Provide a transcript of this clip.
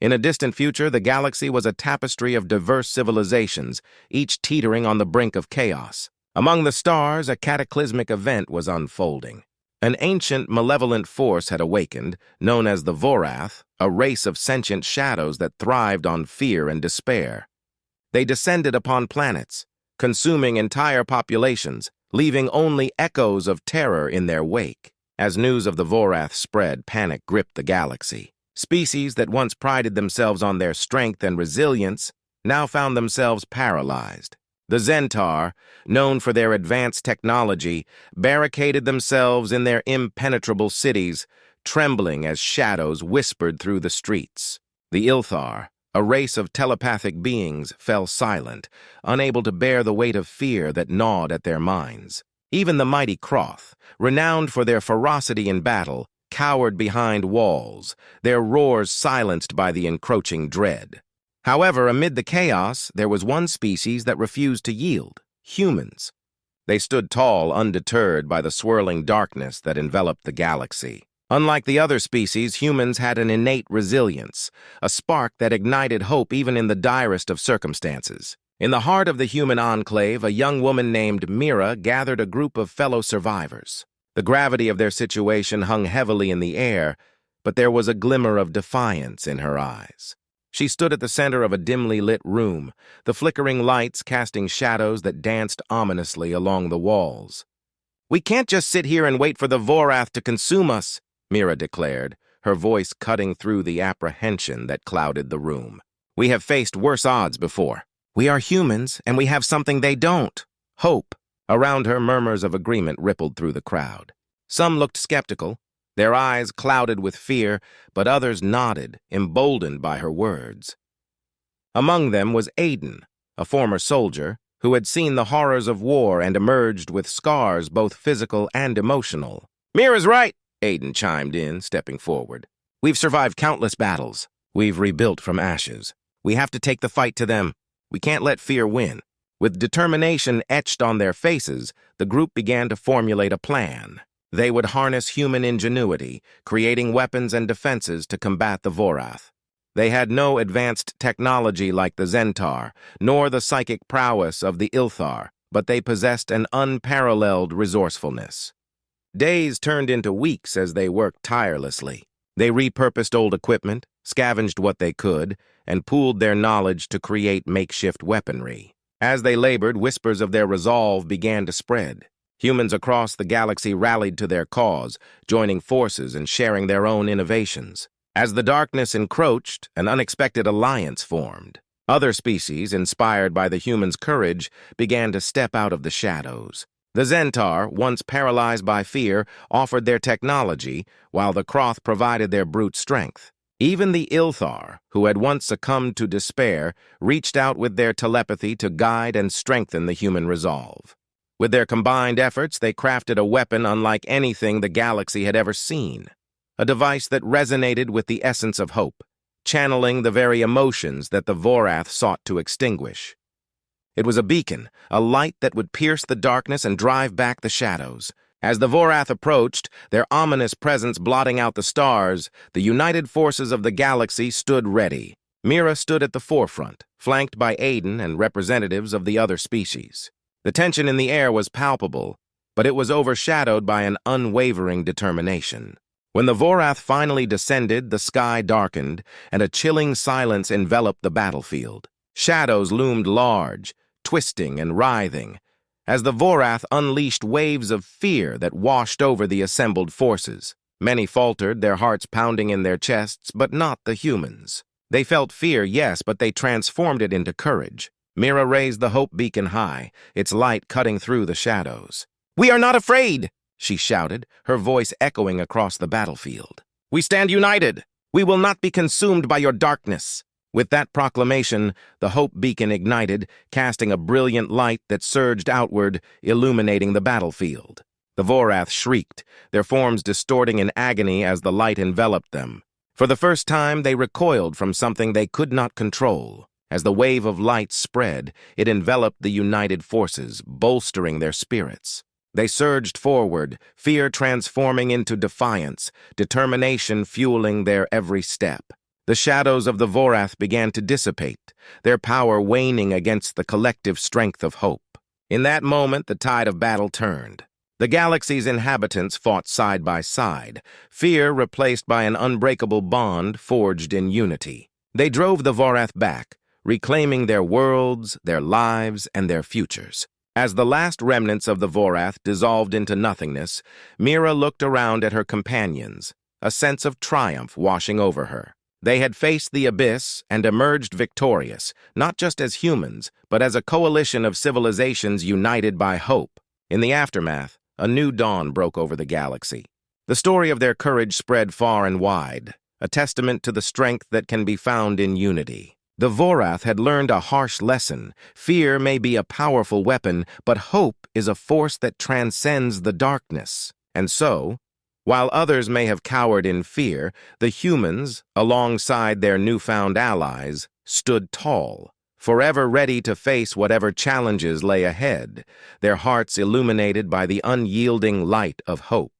In a distant future, the galaxy was a tapestry of diverse civilizations, each teetering on the brink of chaos. Among the stars, a cataclysmic event was unfolding. An ancient, malevolent force had awakened, known as the Vorath, a race of sentient shadows that thrived on fear and despair. They descended upon planets, consuming entire populations, leaving only echoes of terror in their wake. As news of the Vorath spread, panic gripped the galaxy. Species that once prided themselves on their strength and resilience now found themselves paralyzed. The Zentaur, known for their advanced technology, barricaded themselves in their impenetrable cities, trembling as shadows whispered through the streets. The Ilthar, a race of telepathic beings, fell silent, unable to bear the weight of fear that gnawed at their minds. Even the mighty Kroth, renowned for their ferocity in battle, cowered behind walls, their roars silenced by the encroaching dread. However, amid the chaos, there was one species that refused to yield: humans. They stood tall, undeterred by the swirling darkness that enveloped the galaxy. Unlike the other species, humans had an innate resilience, a spark that ignited hope even in the direst of circumstances. In the heart of the human enclave, a young woman named Mira gathered a group of fellow survivors. The gravity of their situation hung heavily in the air, but there was a glimmer of defiance in her eyes. She stood at the center of a dimly lit room, the flickering lights casting shadows that danced ominously along the walls. "We can't just sit here and wait for the Vorath to consume us," Mira declared, her voice cutting through the apprehension that clouded the room. "We have faced worse odds before. We are humans, and we have something they don't: hope." Around her, murmurs of agreement rippled through the crowd. Some looked skeptical, their eyes clouded with fear, but others nodded, emboldened by her words. Among them was Aiden, a former soldier, who had seen the horrors of war and emerged with scars both physical and emotional. "Mira's right," Aiden chimed in, stepping forward. "We've survived countless battles. We've rebuilt from ashes. We have to take the fight to them. We can't let fear win." With determination etched on their faces, the group began to formulate a plan. They would harness human ingenuity, creating weapons and defenses to combat the Vorath. They had no advanced technology like the Zentaur, nor the psychic prowess of the Ilthar, but they possessed an unparalleled resourcefulness. Days turned into weeks as they worked tirelessly. They repurposed old equipment, scavenged what they could, and pooled their knowledge to create makeshift weaponry. As they labored, whispers of their resolve began to spread. Humans across the galaxy rallied to their cause, joining forces and sharing their own innovations. As the darkness encroached, an unexpected alliance formed. Other species, inspired by the humans' courage, began to step out of the shadows. The Zentaur, once paralyzed by fear, offered their technology, while the Kroth provided their brute strength. Even the Ilthar, who had once succumbed to despair, reached out with their telepathy to guide and strengthen the human resolve. With their combined efforts, they crafted a weapon unlike anything the galaxy had ever seen. A device that resonated with the essence of hope, channeling the very emotions that the Vorath sought to extinguish. It was a beacon, a light that would pierce the darkness and drive back the shadows. As the Vorath approached, their ominous presence blotting out the stars, the united forces of the galaxy stood ready. Mira stood at the forefront, flanked by Aiden and representatives of the other species. The tension in the air was palpable, but it was overshadowed by an unwavering determination. When the Vorath finally descended, the sky darkened, and a chilling silence enveloped the battlefield. Shadows loomed large, twisting and writhing, as the Vorath unleashed waves of fear that washed over the assembled forces. Many faltered, their hearts pounding in their chests, but not the humans. They felt fear, yes, but they transformed it into courage. Mira raised the hope beacon high, its light cutting through the shadows. "We are not afraid," she shouted, her voice echoing across the battlefield. "We stand united. We will not be consumed by your darkness." With that proclamation, the hope beacon ignited, casting a brilliant light that surged outward, illuminating the battlefield. The Vorath shrieked, their forms distorting in agony as the light enveloped them. For the first time, they recoiled from something they could not control. As the wave of light spread, it enveloped the united forces, bolstering their spirits. They surged forward, fear transforming into defiance, determination fueling their every step. The shadows of the Vorath began to dissipate, their power waning against the collective strength of hope. In that moment, the tide of battle turned. The galaxy's inhabitants fought side by side, fear replaced by an unbreakable bond forged in unity. They drove the Vorath back, reclaiming their worlds, their lives, and their futures. As the last remnants of the Vorath dissolved into nothingness, Mira looked around at her companions, a sense of triumph washing over her. They had faced the abyss and emerged victorious, not just as humans, but as a coalition of civilizations united by hope. In the aftermath, a new dawn broke over the galaxy. The story of their courage spread far and wide, a testament to the strength that can be found in unity. The Vorath had learned a harsh lesson. Fear may be a powerful weapon, but hope is a force that transcends the darkness. And so, while others may have cowered in fear, the humans, alongside their newfound allies, stood tall, forever ready to face whatever challenges lay ahead, their hearts illuminated by the unyielding light of hope.